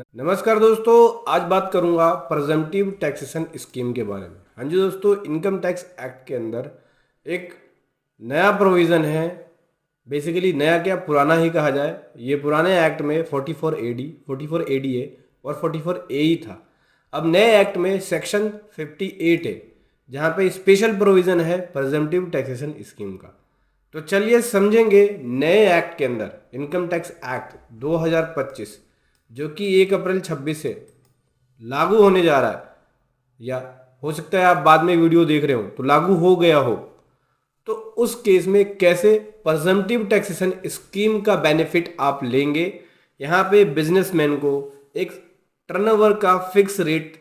नमस्कार दोस्तों, आज बात करूंगा प्रेजम्पटिव टैक्सेशन स्कीम के बारे में। हाँ जी दोस्तों, इनकम टैक्स एक्ट के अंदर एक नया प्रोविज़न है। बेसिकली नया क्या, पुराना ही कहा जाए। ये पुराने एक्ट में 44 AD, 44 ADA और 44 AE था। अब नए एक्ट में सेक्शन 58 है, जहाँ पे स्पेशल प्रोविज़न है प्रेजम्पटिव टैक्सेशन स्कीम का। तो चलिए समझेंगे नए एक्ट के अंदर इनकम टैक्स एक्ट 2025, जो कि 1 अप्रैल 26 से लागू होने जा रहा है, या हो सकता है आप बाद में वीडियो देख रहे हो तो लागू हो गया हो। तो उस केस में कैसे प्रेजम्पटिव टैक्सेशन स्कीम का बेनिफिट आप लेंगे। यहाँ पे बिजनेसमैन को एक टर्नओवर का फिक्स रेट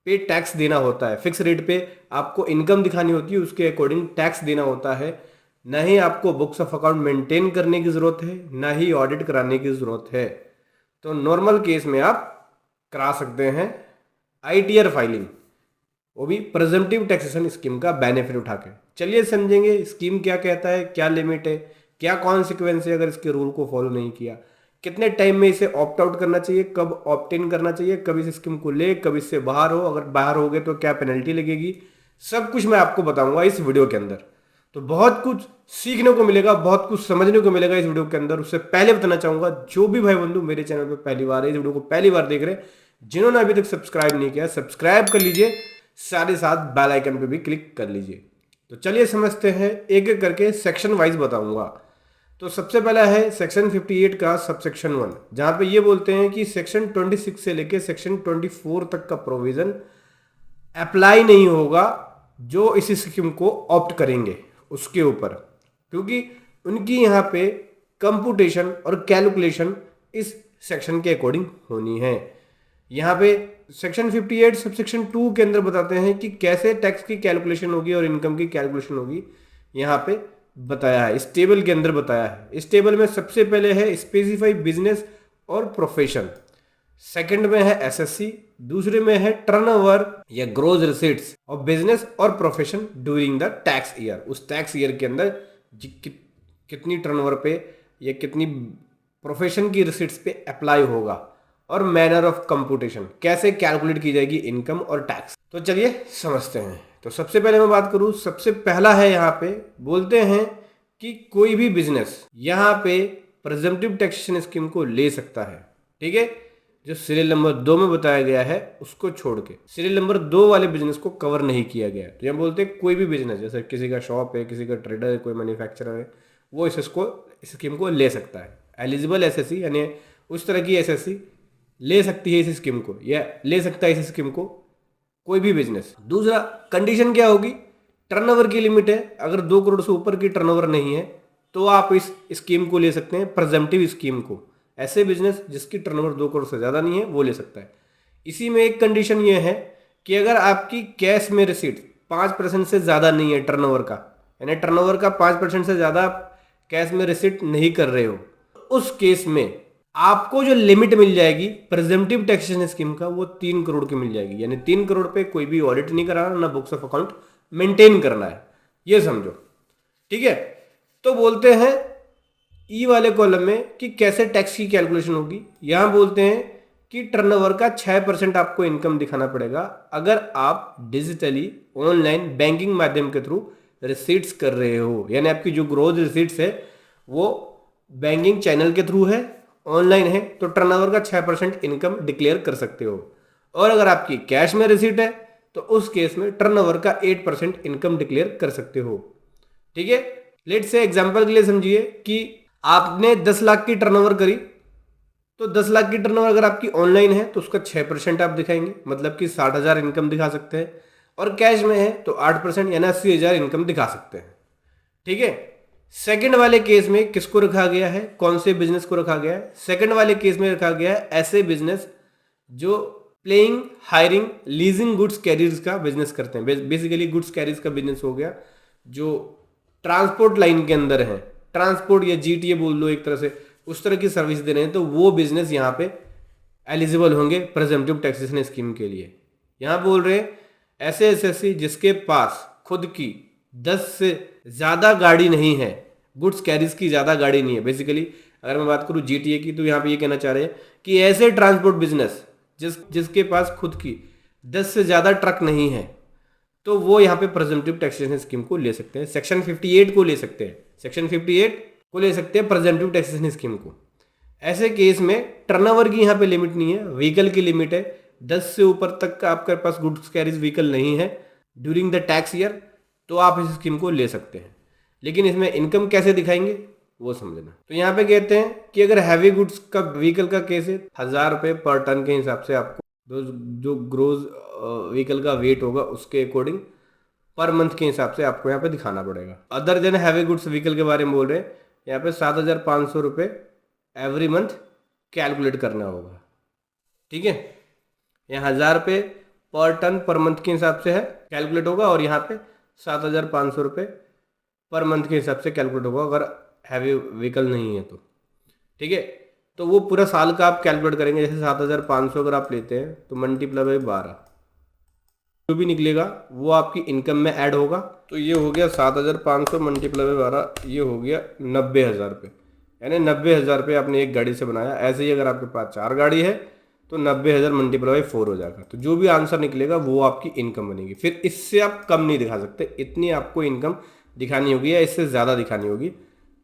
पे टैक्स देना होता है। फिक्स रेट पे आपको इनकम दिखानी होती है, उसके अकॉर्डिंग टैक्स देना होता है। ना ही आपको बुक्स ऑफ अकाउंट मेंटेन करने की ज़रूरत है, ना ही ऑडिट कराने की ज़रूरत है। तो नॉर्मल केस में आप करा सकते हैं ITR फाइलिंग, वो भी प्रेजम्पटिव टैक्सेशन स्कीम का बेनिफिट उठा के। चलिए समझेंगे स्कीम क्या कहता है, क्या लिमिट है, क्या कॉन्सिक्वेंस है अगर इसके रूल को फॉलो नहीं किया, कितने टाइम में इसे ऑप्ट आउट करना चाहिए, कब ऑप्ट इन करना चाहिए, कब इस स्कीम को ले, कब इससे बाहर हो, अगर बाहर हो गए तो क्या पेनल्टी लगेगी। सब कुछ मैं आपको बताऊंगा इस वीडियो के अंदर। तो बहुत कुछ सीखने को मिलेगा, बहुत कुछ समझने को मिलेगा इस वीडियो के अंदर। उससे पहले बताना चाहूंगा, जो भी भाई बंधु मेरे चैनल पे पहली बार है, इस वीडियो को पहली बार देख रहे हैं, जिन्होंने अभी तक सब्सक्राइब नहीं किया सब्सक्राइब कर लीजिए, साथ ही साथ बेल आइकन पे भी क्लिक कर लीजिए। तो चलिए समझते हैं, एक एक करके सेक्शन वाइज बताऊंगा। तो सबसे पहला है सेक्शन 58 का सबसेक्शन 1, जहां पे ये बोलते हैं कि सेक्शन 26 से लेके सेक्शन 24 तक का प्रोविजन अप्लाई नहीं होगा जो इस स्कीम को ऑप्ट करेंगे उसके ऊपर, क्योंकि उनकी यहाँ पे कंप्यूटेशन और कैलकुलेशन इस सेक्शन के अकॉर्डिंग होनी है। यहाँ पे सेक्शन 58 सबसेक्शन 2 के अंदर बताते हैं कि कैसे टैक्स की कैलकुलेशन होगी और इनकम की कैलकुलेशन होगी। यहाँ पे बताया है, इस टेबल के अंदर बताया है। इस टेबल में सबसे पहले है स्पेसिफाई बिजनेस और प्रोफेशन, सेकंड में है SSC, दूसरे में है टर्नओवर या ग्रोस रिसीट्स ऑफ बिजनेस और profession during the tax year. उस टैक्स ईयर के अंदर कितनी टर्नओवर पे या कितनी प्रोफेशन की रिसीट्स पे अप्लाई होगा, और मैनर ऑफ कंप्यूटेशन, कैसे कैलकुलेट की जाएगी इनकम और टैक्स। तो चलिए समझते हैं। तो सबसे पहले मैं बात करूं, सबसे पहला है यहाँ पे बोलते हैं कि कोई भी बिजनेस यहाँ पे प्रेजम्पटिव टैक्सेशन स्कीम को ले सकता है। ठीक है, जो सीरियल नंबर 2 में बताया गया है उसको छोड़ के सीरियल नंबर 2 वाले बिजनेस को कवर नहीं किया गया है। तो यहाँ बोलते हैं कोई भी बिजनेस, जैसे किसी का शॉप है, किसी का ट्रेडर है, कोई मैन्युफैक्चरर है, वो इस स्कीम को ले सकता है। एलिजिबल SSC यानी उस तरह की SSC ले सकती है इस स्कीम को, या ले सकता है इस स्कीम को कोई भी बिजनेस। दूसरा कंडीशन क्या होगी, टर्नओवर की लिमिट है। अगर 2 करोड़ से ऊपर की टर्नओवर नहीं है तो आप इस स्कीम को ले सकते हैं, प्रेजम्पटिव स्कीम को। ऐसे बिजनेस जिसकी टर्नओवर 2 करोड़ से ज़्यादा नहीं है वो ले सकता है। इसी में एक कंडीशन ये है कि अगर आपकी कैश में रिसीट 5% से ज़्यादा नहीं है टर्नओवर का, यानी टर्नओवर का 5% से ज़्यादा कैश में रिसीट नहीं कर रहे हो, उस केस में आपको जो लिमिट मिल जाएगी प्रेजम्पटिव टैक्सेशन स्कीम का, वो 3 करोड़ की मिल जाएगी। यानी 3 करोड़ पे कोई भी ऑडिट नहीं कराना, ना बुक्स ऑफ अकाउंट मेंटेन करना है, ये समझो। ठीक है, तो बोलते हैं ई वाले कॉलम में कि कैसे टैक्स की कैलकुलेशन होगी। यहां बोलते हैं कि टर्नओवर का 6% आपको इनकम दिखाना पड़ेगा अगर आप डिजिटली ऑनलाइन बैंकिंग माध्यम के थ्रू रिसीट्स कर रहे हो। यानी आपकी जो ग्रोथ रिसीट्स है वो बैंकिंग चैनल के थ्रू है, ऑनलाइन है, तो टर्नओवर का 6% इनकम डिक्लेयर कर सकते हो। और अगर आपकी कैश में रिसीट है तो उस केस में टर्नओवर का 8% इनकम डिक्लेयर कर सकते हो। ठीक है, लेट से एग्जांपल के लिए समझिए कि आपने 10 लाख की टर्नओवर करी, तो 10 लाख की टर्नओवर अगर आपकी ऑनलाइन है तो उसका 6% आप दिखाएंगे, मतलब कि 60,000 इनकम दिखा सकते हैं। और कैश में है तो 8% यानी 80,000 इनकम दिखा सकते हैं। ठीक है, सेकंड वाले केस में किसको रखा गया है, कौन से बिजनेस को रखा गया है? सेकंड वाले केस में रखा गया है ऐसे बिजनेस जो plying, hiring, leasing goods carriers का बिजनेस करते हैं। बेसिकली गुड्स कैरियर्स का बिजनेस हो गया जो ट्रांसपोर्ट लाइन के अंदर है, ट्रांसपोर्ट या GTA बोल लो एक तरह से, उस तरह की सर्विस दे रहे हैं, तो वो बिजनेस यहाँ पे एलिजिबल होंगे प्रेजम्पटिव टैक्सेशन स्कीम के लिए। यहाँ बोल रहे हैं ऐसे SSC जिसके पास खुद की 10 से ज़्यादा गाड़ी नहीं है, गुड्स कैरियर्स की ज़्यादा गाड़ी नहीं है। बेसिकली अगर मैं बात करूँ जीटीए की, तो यहाँ पे ये कहना चाह रहे हैं कि ऐसे ट्रांसपोर्ट बिजनेस जिसके पास खुद की 10 से ज़्यादा ट्रक नहीं है, तो वो यहाँ पे प्रेजेंटिव टैक्सेशन स्कीम को ले सकते हैं। सेक्शन 58 को ले सकते हैं, सेक्शन 58 को ले सकते हैं प्रेजेंटिव टैक्सेशन स्कीम को। ऐसे केस में टर्नओवर की यहाँ पे लिमिट नहीं है, व्हीकल की लिमिट है। 10 से ऊपर तक का आपके पास गुड्स कैरिज व्हीकल नहीं है ड्यूरिंग द टैक्स ईयर, तो आप इस स्कीम को ले सकते हैं। लेकिन इसमें इनकम कैसे दिखाएंगे वो समझना। तो यहाँ पे कहते हैं कि अगर हैवी गुड्स का व्हीकल का केस है, 1000 रुपये पर टन के हिसाब से आपको जो ग्रोज व्हीकल का वेट होगा उसके अकॉर्डिंग पर मंथ के हिसाब से आपको यहाँ पे दिखाना पड़ेगा। Other than heavy goods vehicle के बारे में बोल रहे हैं, यहाँ पे 7500 रुपये एवरी मंथ कैलकुलेट करना होगा। ठीक है, यहाँ 1000 रुपये पर टन पर मंथ के हिसाब से है कैलकुलेट होगा, और यहाँ पे 7500 रुपये पर मंथ के हिसाब से कैलकुलेट होगा अगर हैवी व्हीकल नहीं है तो। ठीक है, तो वो पूरा साल का आप कैलकुलेट करेंगे। जैसे 7500 अगर आप लेते हैं तो मल्टीप्लाई बाई 12, जो भी निकलेगा वो आपकी इनकम में ऐड होगा। तो ये हो गया 7500 मल्टीप्लाई बाई 12, ये हो गया 90,000 रुपये। यानी 90,000 रुपये आपने एक गाड़ी से बनाया। ऐसे ही अगर आपके पास 4 गाड़ी है तो 90,000 मल्टीप्लाई बाई 4 हो जाएगा। तो जो भी आंसर निकलेगा वो आपकी इनकम बनेगी। फिर इससे आप कम नहीं दिखा सकते, इतनी आपको इनकम दिखानी होगी या इससे ज़्यादा दिखानी होगी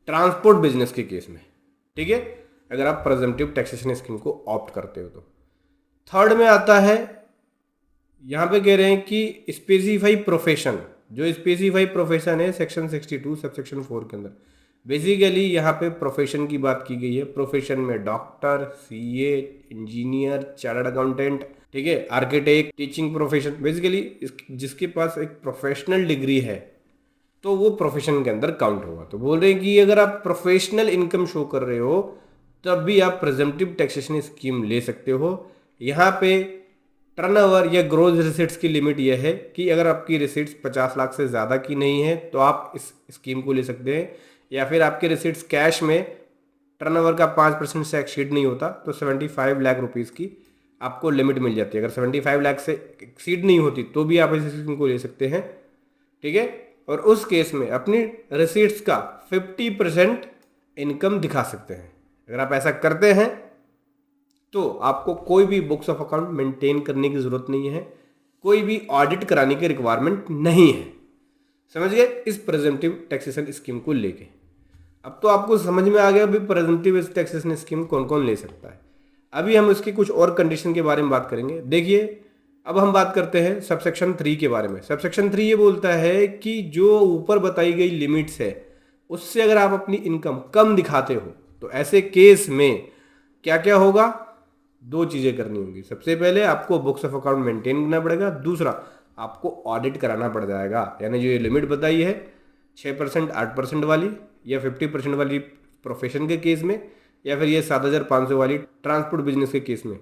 ट्रांसपोर्ट बिजनेस के केस में। ठीक है, अगर आप प्रेजेंटिव टैक्सेशन स्कीम को ऑप्ट करते हो तो। थर्ड में आता है, यहाँ पे कह रहे हैं कि स्पेसिफाई प्रोफेशन। जो स्पेसिफाई प्रोफेशन है सेक्शन 62 सबसेक्शन 4 के अंदर, बेसिकली यहाँ पे प्रोफेशन की बात की गई है। प्रोफेशन में doctor, CA, engineer, chartered accountant, ठीक है, आर्किटेक्ट, टीचिंग प्रोफेशन, बेसिकली जिसके पास एक प्रोफेशनल डिग्री है तो वो प्रोफेशन के अंदर काउंट होगा। तो बोल रहे हैं कि अगर आप प्रोफेशनल इनकम शो कर रहे हो तब भी आप प्रेजेंटिव टैक्सेशन स्कीम ले सकते हो। यहाँ पे टर्नओवर या ग्रोस रिसीट्स की लिमिट यह है कि अगर आपकी रिसीट्स 50 लाख से ज़्यादा की नहीं है तो आप इस स्कीम को ले सकते हैं, या फिर आपके रिसीट्स कैश में टर्नओवर का 5% से एक्सीड नहीं होता तो 75 लाख रुपीज़ की आपको लिमिट मिल जाती है। अगर 75 लाख से एक्सीड नहीं होती तो भी आप इस स्कीम को ले सकते हैं। ठीक है, और उस केस में अपनी रिसीट्स का 50% इनकम दिखा सकते हैं। अगर आप ऐसा करते हैं तो आपको कोई भी बुक्स ऑफ अकाउंट मेंटेन करने की ज़रूरत नहीं है, कोई भी ऑडिट कराने की रिक्वायरमेंट नहीं है। समझ गए इस प्रेजेंटिव टैक्सेशन स्कीम को लेके। अब तो आपको समझ में आ गया भी प्रेजेंटिव टैक्सेशन स्कीम कौन कौन ले सकता है। अभी हम इसकी कुछ और कंडीशन के बारे में बात करेंगे। देखिए, अब हम बात करते हैं सबसेक्शन 3 के बारे में। सबसेक्शन 3 ये बोलता है कि जो ऊपर बताई गई लिमिट्स है उससे अगर आप अपनी इनकम कम दिखाते हो तो ऐसे केस में क्या क्या होगा, 2 चीज़ें करनी होंगी। सबसे पहले आपको बुक्स ऑफ अकाउंट मेंटेन करना पड़ेगा, दूसरा आपको ऑडिट कराना पड़ जाएगा। यानी जो ये लिमिट बताई है 6%, 8% वाली या 50% वाली प्रोफेशन के केस में, या फिर ये 7500 वाली ट्रांसपोर्ट बिजनेस के केस में।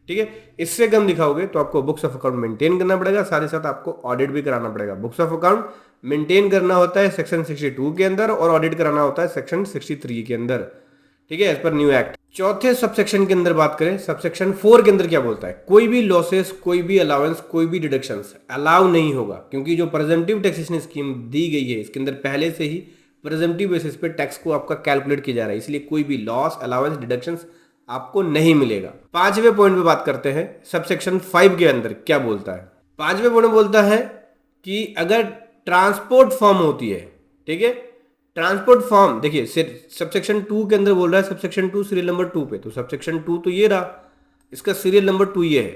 ठीक है, इससे कम दिखाओगे तो आपको बुक्स ऑफ अकाउंट मेंटेन करना पड़ेगा, साथ ही साथ आपको ऑडिट भी कराना पड़ेगा। बुक्स ऑफ अकाउंट मेंटेन करना होता है सेक्शन 62 के अंदर और ऑडिट कराना होता है सेक्शन 63 के अंदर। ठीक है, एज पर न्यू एक्ट। चौथे सबसेक्शन के अंदर बात करें, सबसेक्शन 4 के अंदर क्या बोलता है, कोई भी लॉसेस, कोई भी अलाउंस, कोई भी डिडक्शंस अलाउ नहीं होगा। क्योंकि जो प्रेजेंटिव टैक्सेशन स्कीम दी गई है इसके अंदर पहले से ही प्रेजेंटिव बेसिस पे टैक्स को आपका कैलकुलेट किया जा रहा है, इसलिए कोई भी लॉस, अलाउंस, डिडक्शंस आपको नहीं मिलेगा। 5वें पॉइंट पे बात करते हैं, सबसेक्शन 5 के अंदर क्या बोलता है। 5वें पॉइंट में बोलता है कि अगर ट्रांसपोर्ट फॉर्म होती है, ठीक है, ट्रांसपोर्ट फॉर्म, देखिए सबसेक्शन 2 के अंदर बोल रहा है, सबसेक्शन 2 सीरियल नंबर 2 पे, तो सबसेक्शन 2 तो ये रहा, इसका सीरियल नंबर 2 ये है।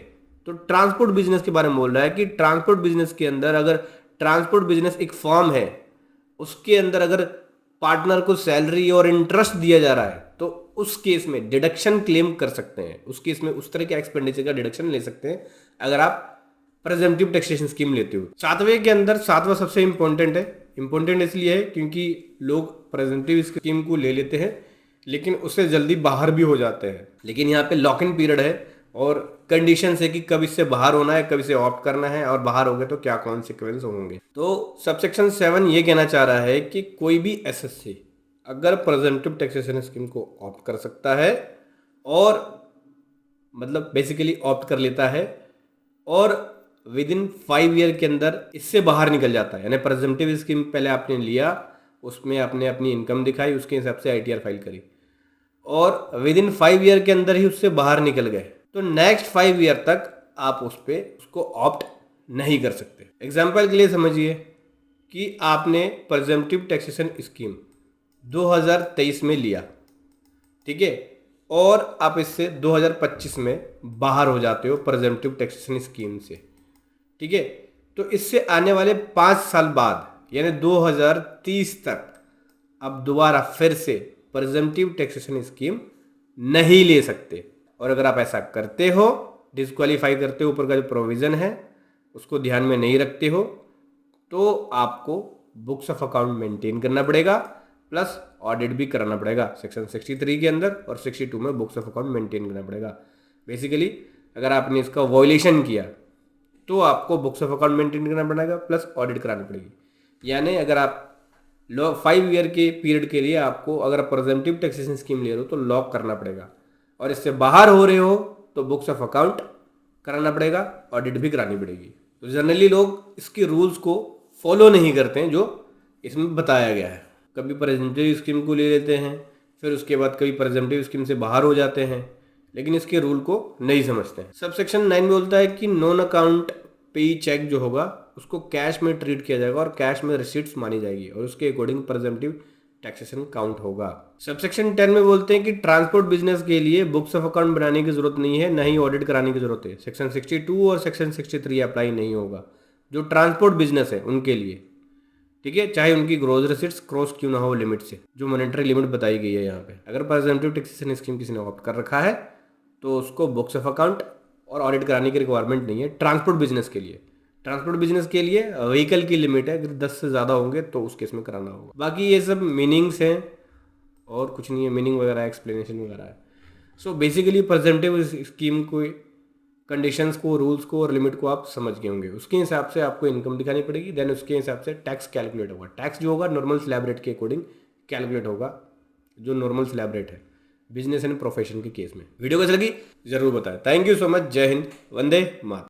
तो ट्रांसपोर्ट बिजनेस के बारे में बोल रहा है कि ट्रांसपोर्ट बिजनेस के अंदर अगर ट्रांसपोर्ट बिजनेस एक फॉर्म है, उसके अंदर अगर पार्टनर को सैलरी और इंटरेस्ट दिया जा रहा है तो उस केस में डिडक्शन क्लेम कर सकते हैं। उस केस में उस तरह के एक्सपेंडिचर का डिडक्शन ले सकते हैं अगर आप प्रेजेंटिव टैक्सेशन स्कीम लेते हो। 7वें के अंदर 7वां सबसे इंपॉर्टेंट है। इंपॉर्टेंट इसलिए है क्योंकि लोग प्रेजेंटिव स्कीम को ले लेते हैं लेकिन उससे जल्दी बाहर भी हो जाते हैं। लेकिन यहाँ पे लॉक इन पीरियड है और कंडीशन है कि कब इससे बाहर होना है, कब इसे ऑप्ट करना है, और बाहर हो गए तो क्या कॉन्सिक्वेंस होंगे। तो सबसेक्शन 7 ये कहना चाह रहा है कि कोई भी एसएससी अगर प्रेजेंटिव टैक्सेशन स्कीम को ऑप्ट कर सकता है और मतलब बेसिकली ऑप्ट कर लेता है और विद इन 5 ईयर के अंदर इससे बाहर निकल जाता है। यानी प्रेजेंटिव स्कीम पहले आपने लिया, उसमें आपने अपनी इनकम दिखाई, उसके हिसाब से आईटीआर फाइल करी और विद इन 5 ईयर के अंदर ही उससे बाहर निकल गए तो नेक्स्ट 5 ईयर तक आप उसको ऑप्ट नहीं कर सकते। एग्जाम्पल के लिए समझिए कि आपने प्रेजेंटिव टैक्सेशन स्कीम 2023 में लिया, ठीक है, और आप इससे 2025 में बाहर हो जाते हो प्रेजेंटिव टैक्सेशन स्कीम से, ठीक है। तो इससे आने वाले 5 साल बाद यानी 2030 तक आप दोबारा फिर से प्रेजेंटिव टैक्सेशन स्कीम नहीं ले सकते। और अगर आप ऐसा करते हो, डिस्क्वालीफाई करते हो, ऊपर का जो प्रोविज़न है उसको ध्यान में नहीं रखते हो, तो आपको बुक्स ऑफ अकाउंट मेंटेन करना पड़ेगा प्लस ऑडिट भी कराना पड़ेगा सेक्शन 63 के अंदर, और 62 में बुक्स ऑफ अकाउंट मेंटेन करना पड़ेगा। बेसिकली अगर आपने इसका वॉयलेशन किया तो आपको बुक्स ऑफ अकाउंट मेंटेन करना पड़ेगा प्लस ऑडिट करानी पड़ेगी। यानी अगर आप 5 ईयर के पीरियड के लिए आपको, अगर आप प्रेजेंटिव टैक्सेशन स्कीम ले रहे हो तो लॉक करना पड़ेगा, और इससे बाहर हो रहे हो तो बुक्स ऑफ अकाउंट कराना पड़ेगा, ऑडिट भी करानी पड़ेगी। तो जनरली लोग इसके रूल्स को फॉलो नहीं करते हैं जो इसमें बताया गया है। कभी प्रेजेंटिव स्कीम को ले लेते हैं, फिर उसके बाद कभी प्रेजेंटिव स्कीम से बाहर हो जाते हैं, लेकिन इसके रूल को नहीं समझते हैं। सबसेक्शन 9 में बोलता है कि नॉन अकाउंट पे चेक जो होगा उसको कैश में ट्रीट किया जाएगा और कैश में रिसीट्स मानी जाएगी और उसके अकॉर्डिंग प्रेजेंटिव टैक्सेशन काउंट होगा। सबसेक्शन 10 में बोलते हैं कि ट्रांसपोर्ट बिजनेस के लिए बुक्स ऑफ अकाउंट बनाने की जरूरत नहीं है, ना ही ऑडिट कराने की जरूरत है। सेक्शन 62 और सेक्शन 63 अप्लाई नहीं होगा जो ट्रांसपोर्ट बिजनेस है उनके लिए, ठीक है, चाहे उनकी ग्रोस रिसीट्स क्रॉस क्यों ना हो लिमिट से, जो मॉनेटरी लिमिट बताई गई है यहाँ पे। अगर प्रेजेंटिव टैक्सेशन स्कीम किसी ने ऑप्ट कर रखा है तो उसको बुक्स ऑफ अकाउंट और ऑडिट कराने की रिक्वायरमेंट नहीं है। ट्रांसपोर्ट बिजनेस के लिए, ट्रांसपोर्ट बिजनेस के लिए व्हीकल की लिमिट है, अगर 10 से ज़्यादा होंगे तो उस केस में कराना होगा। बाकी ये सब मीनिंग्स हैं और कुछ नहीं है, मीनिंग वगैरह एक्सप्लेनेशन वगैरह है। सो बेसिकली प्रेजेंटिव स्कीम को, कंडीशंस को, रूल्स को और लिमिट को आप समझ गए होंगे। उसके हिसाब से आपको इनकम दिखानी पड़ेगी, देन उसके हिसाब से टैक्स कैलकुलेट होगा। टैक्स जो होगा नॉर्मल स्लैब रेट के अकॉर्डिंग कैलकुलेट होगा, जो नॉर्मल स्लैब रेट है बिजनेस एंड प्रोफेशन के केस में। वीडियो कैसी लगी जरूर बताएं। Thank you so much. जय हिंद, वंदे मातरम।